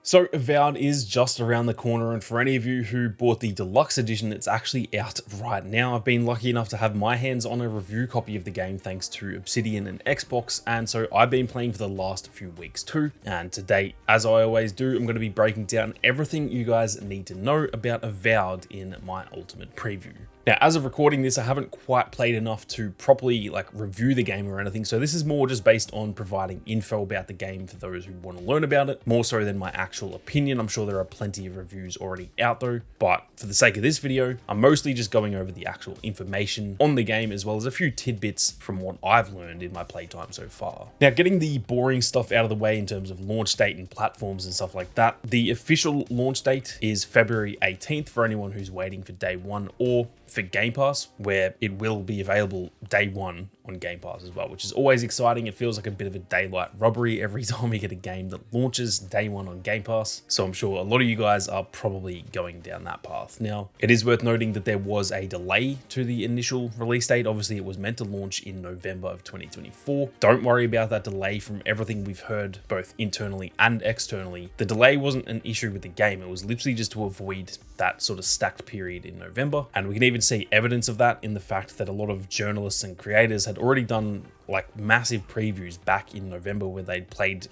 So Avowed is just around the corner, and for any of you who bought the deluxe edition, it's actually out right now. I've been lucky enough to have my hands on a review copy of the game thanks to Obsidian and Xbox, and so I've been playing for the last few weeks too. And today, as I always do, I'm going to be breaking down everything you guys need to know about Avowed in my ultimate preview. Now, as of recording this, I haven't quite played enough to properly review the game or anything, so this is more just based on providing info about the game for those who want to learn about it, more so than my actual opinion. I'm sure there are plenty of reviews already out though, but for the sake of this video, I'm mostly just going over the actual information on the game as well as a few tidbits from what I've learned in my playtime so far. Now, getting the boring stuff out of the way in terms of launch date and platforms and stuff like that, the official launch date is February 18th for anyone who's waiting for day one, or for Game Pass, where it will be available day one on Game Pass as well, which is always exciting. It feels like a bit of a daylight robbery every time we get a game that launches day one on Game Pass. So I'm sure a lot of you guys are probably going down that path. Now, it is worth noting that there was a delay to the initial release date. Obviously, it was meant to launch in November of 2024. Don't worry about that delay. From everything we've heard, both internally and externally, the delay wasn't an issue with the game. It was literally just to avoid that sort of stacked period in November. And we can even see evidence of that in the fact that a lot of journalists and creators had already done massive previews back in November where they'd played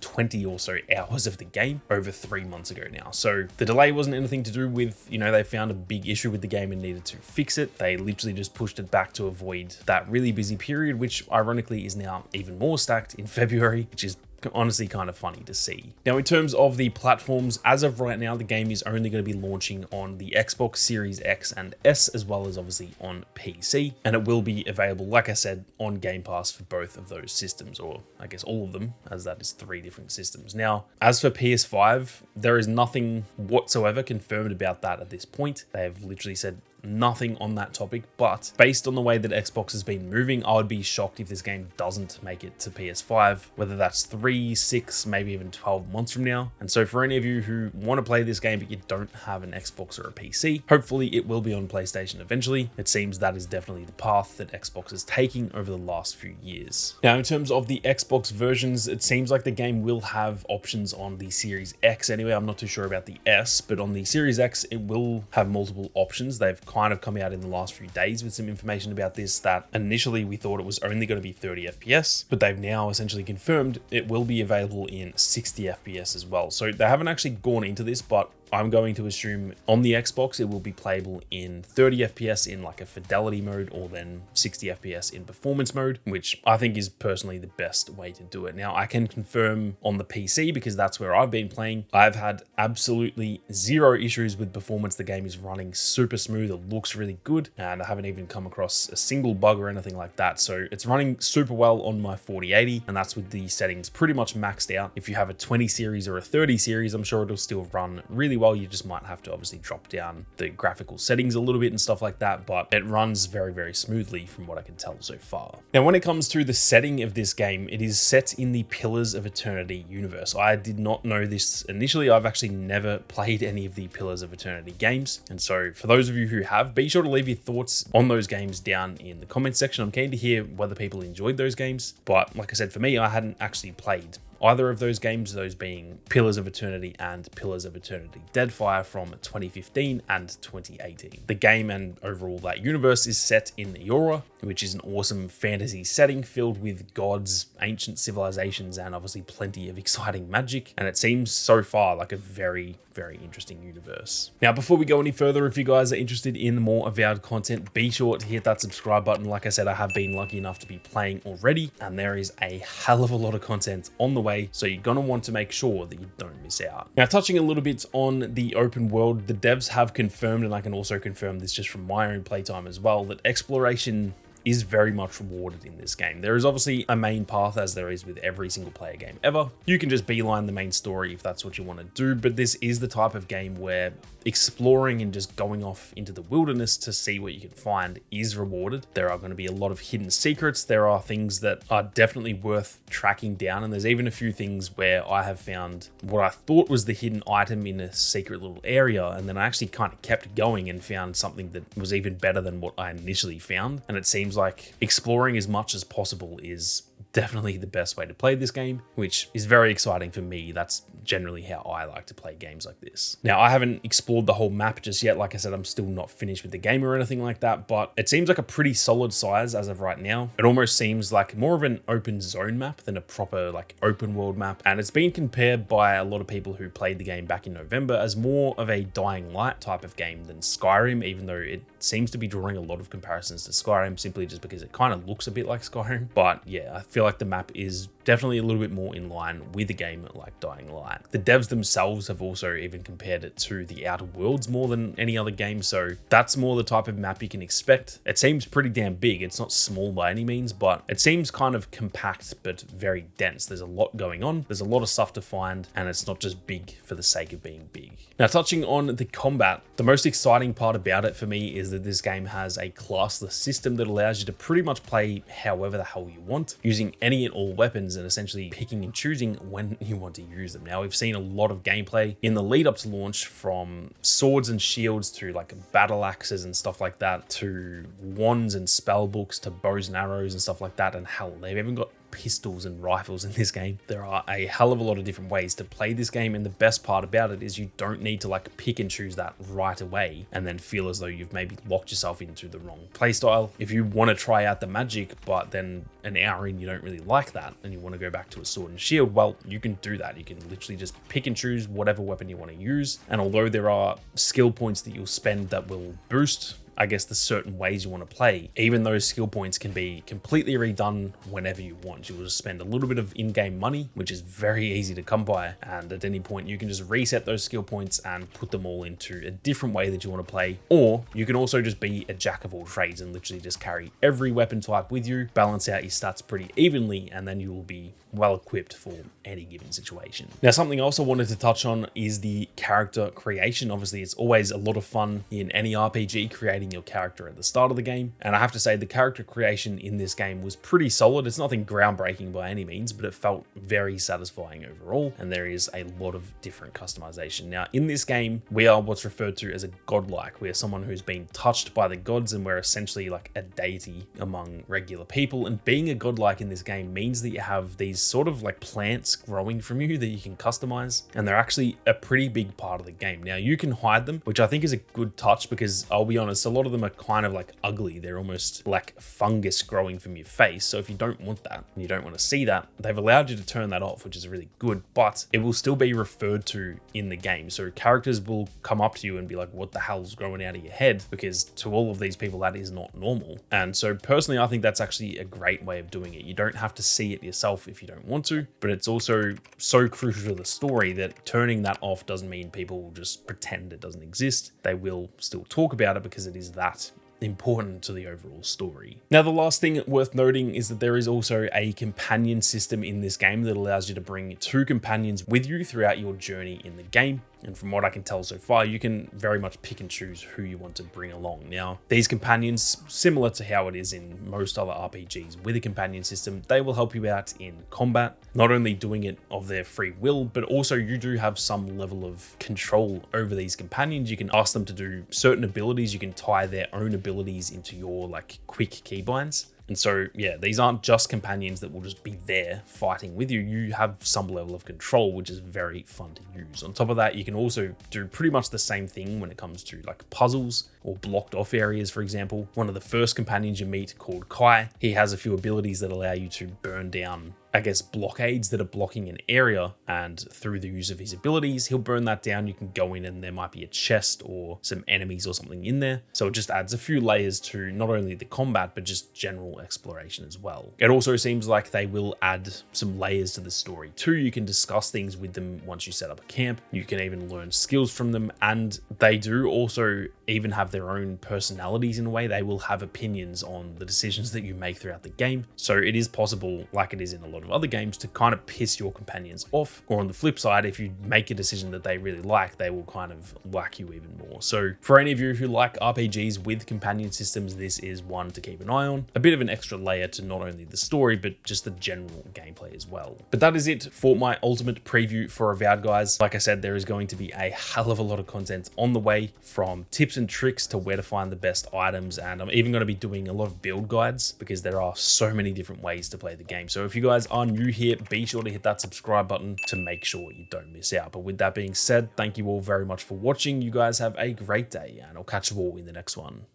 20 or so hours of the game over 3 months ago now. So the delay wasn't anything to do with they found a big issue with the game and needed to fix it. They literally just pushed it back to avoid that really busy period, which ironically is now even more stacked in February, which is honestly kind of funny to see. Now, in terms of the platforms, as of right now, the game is only going to be launching on the Xbox Series X and S, as well as obviously on PC, and it will be available, like I said, on Game Pass for both of those systems, or I guess all of them, as that is 3 different systems. Now, as for PS5, there is nothing whatsoever confirmed about that at this point. They have literally said nothing on that topic, but based on the way that Xbox has been moving, I would be shocked if this game doesn't make it to PS5, whether that's 3, 6, maybe even 12 months from now. And so for any of you who want to play this game but you don't have an Xbox or a PC, hopefully it will be on PlayStation eventually. It seems that is definitely the path that Xbox is taking over the last few years. Now, in terms of the Xbox versions, it seems like the game will have options on the Series X anyway. I'm not too sure about the S, but on the Series X, it will have multiple options. They've kind of come out in the last few days with some information about this, that initially we thought it was only going to be 30 FPS, but they've now essentially confirmed it will be available in 60 FPS as well. So they haven't actually gone into this, but I'm going to assume on the Xbox, it will be playable in 30 FPS in a fidelity mode, or then 60 FPS in performance mode, which I think is personally the best way to do it. Now, I can confirm on the PC because that's where I've been playing. I've had absolutely zero issues with performance. The game is running super smooth. It looks really good, and I haven't even come across a single bug or anything like that. So it's running super well on my 4080, and that's with the settings pretty much maxed out. If you have a 20 series or a 30 series, I'm sure it'll still run really well. You just might have to obviously drop down the graphical settings a little bit and stuff like that, but it runs very, very smoothly from what I can tell so far. Now, when it comes to the setting of this game, it is set in the Pillars of Eternity universe. I did not know this initially. I've actually never played any of the Pillars of Eternity games, and so for those of you who have, be sure to leave your thoughts on those games down in the comments section. I'm keen to hear whether people enjoyed those games, but like I said, for me, I hadn't actually played either of those games, those being Pillars of Eternity and Pillars of Eternity Deadfire from 2015 and 2018. The game and overall that universe is set in Eora, which is an awesome fantasy setting filled with gods, ancient civilizations, and obviously plenty of exciting magic. And it seems so far like a very, very interesting universe. Now, before we go any further, if you guys are interested in more Avowed content, be sure to hit that subscribe button. Like I said, I have been lucky enough to be playing already, and there is a hell of a lot of content on the way, so you're going to want to make sure that you don't miss out. Now, touching a little bit on the open world, the devs have confirmed, and I can also confirm this just from my own playtime as well, that exploration is very much rewarded in this game. There is obviously a main path, as there is with every single player game ever. You can just beeline the main story if that's what you want to do, but this is the type of game where exploring and just going off into the wilderness to see what you can find is rewarded. There are going to be a lot of hidden secrets. There are things that are definitely worth tracking down, and there's even a few things where I have found what I thought was the hidden item in a secret little area, and then I actually kind of kept going and found something that was even better than what I initially found. And it seems like exploring as much as possible is definitely the best way to play this game, which is very exciting for me. That's generally how I like to play games like this. Now, I haven't explored the whole map just yet. Like I said, I'm still not finished with the game or anything like that, but it seems like a pretty solid size as of right now. It almost seems like more of an open zone map than a proper like open world map. And it's been compared by a lot of people who played the game back in November as more of a Dying Light type of game than Skyrim, even though it seems to be drawing a lot of comparisons to Skyrim simply just because it kind of looks a bit like Skyrim. But yeah, I feel like the map is definitely a little bit more in line with a game like Dying Light. The devs themselves have also even compared it to the Outer Worlds more than any other game, so that's more the type of map you can expect. It seems pretty damn big. It's not small by any means, but it seems kind of compact but very dense. There's a lot going on, there's a lot of stuff to find, and it's not just big for the sake of being big. Now, touching on the combat, the most exciting part about it for me is that this game has a classless system that allows you to pretty much play however the hell you want, using any and all weapons and essentially picking and choosing when you want to use them. Now, we've seen a lot of gameplay in the lead up to launch, from swords and shields to like battle axes and stuff like that, to wands and spell books, to bows and arrows and stuff like that. And hell, they've even got pistols and rifles in this game. There are a hell of a lot of different ways to play this game, and the best part about it is you don't need to like pick and choose that right away and then feel as though you've maybe locked yourself into the wrong playstyle. If you want to try out the magic, but then an hour in you don't really like that and you want to go back to a sword and shield, well, you can do that. You can literally just pick and choose whatever weapon you want to use, and although there are skill points that you'll spend that will boost, I guess, the certain ways you want to play, even those skill points can be completely redone whenever you want. You will just spend a little bit of in-game money, which is very easy to come by, and at any point you can just reset those skill points and put them all into a different way that you want to play. Or you can also just be a jack of all trades and literally just carry every weapon type with you, balance out your stats pretty evenly, and then you will be well equipped for any given situation. Now, something else I wanted to touch on is the character creation. Obviously, it's always a lot of fun in any RPG creating your character at the start of the game, and I have to say the character creation in this game was pretty solid. It's nothing groundbreaking by any means, but it felt very satisfying overall, and there is a lot of different customization. Now, in this game, we are what's referred to as a godlike. We are someone who's been touched by the gods, and we're essentially like a deity among regular people, and being a godlike in this game means that you have these sort of like plants growing from you that you can customize, and they're actually a pretty big part of the game. Now, you can hide them, which I think is a good touch, because I'll be honest, a lot of them are kind of like ugly. They're almost like fungus growing from your face. So if you don't want that and you don't want to see that, they've allowed you to turn that off, which is really good, but it will still be referred to in the game. So characters will come up to you and be like, what the hell's growing out of your head? Because to all of these people, that is not normal. And so personally, I think that's actually a great way of doing it. You don't have to see it yourself if you don't want to, but it's also so crucial to the story that turning that off doesn't mean people will just pretend it doesn't exist. They will still talk about it because it is that important to the overall story. Now, the last thing worth noting is that there is also a companion system in this game that allows you to bring 2 companions with you throughout your journey in the game. And from what I can tell so far, you can very much pick and choose who you want to bring along. Now, these companions, similar to how it is in most other RPGs with a companion system, they will help you out in combat, not only doing it of their free will, but also you do have some level of control over these companions. You can ask them to do certain abilities. You can tie their own abilities into your like quick keybinds. And so, yeah, these aren't just companions that will just be there fighting with you. You have some level of control, which is very fun to use. On top of that, you can also do pretty much the same thing when it comes to like puzzles or blocked off areas. For example, one of the first companions you meet, called Kai, he has a few abilities that allow you to burn down, I guess, blockades that are blocking an area, and through the use of his abilities, he'll burn that down. You can go in and there might be a chest or some enemies or something in there. So it just adds a few layers to not only the combat, but just general exploration as well. It also seems like they will add some layers to the story too. You can discuss things with them once you set up a camp. You can even learn skills from them, and they do also even have their own personalities in a way. They will have opinions on the decisions that you make throughout the game. So it is possible, like it is in a lot of other games, to kind of piss your companions off. Or on the flip side, if you make a decision that they really like, they will kind of like you even more. So for any of you who like RPGs with companion systems, this is one to keep an eye on. A bit of an extra layer to not only the story, but just the general gameplay as well. But that is it for my ultimate preview for Avowed, guys. Like I said, there is going to be a hell of a lot of content on the way, from tips and tricks to where to find the best items. And I'm even going to be doing a lot of build guides, because there are so many different ways to play the game. So if you guys are new here, be sure to hit that subscribe button to make sure you don't miss out. But with that being said, thank you all very much for watching. You guys have a great day, and I'll catch you all in the next one.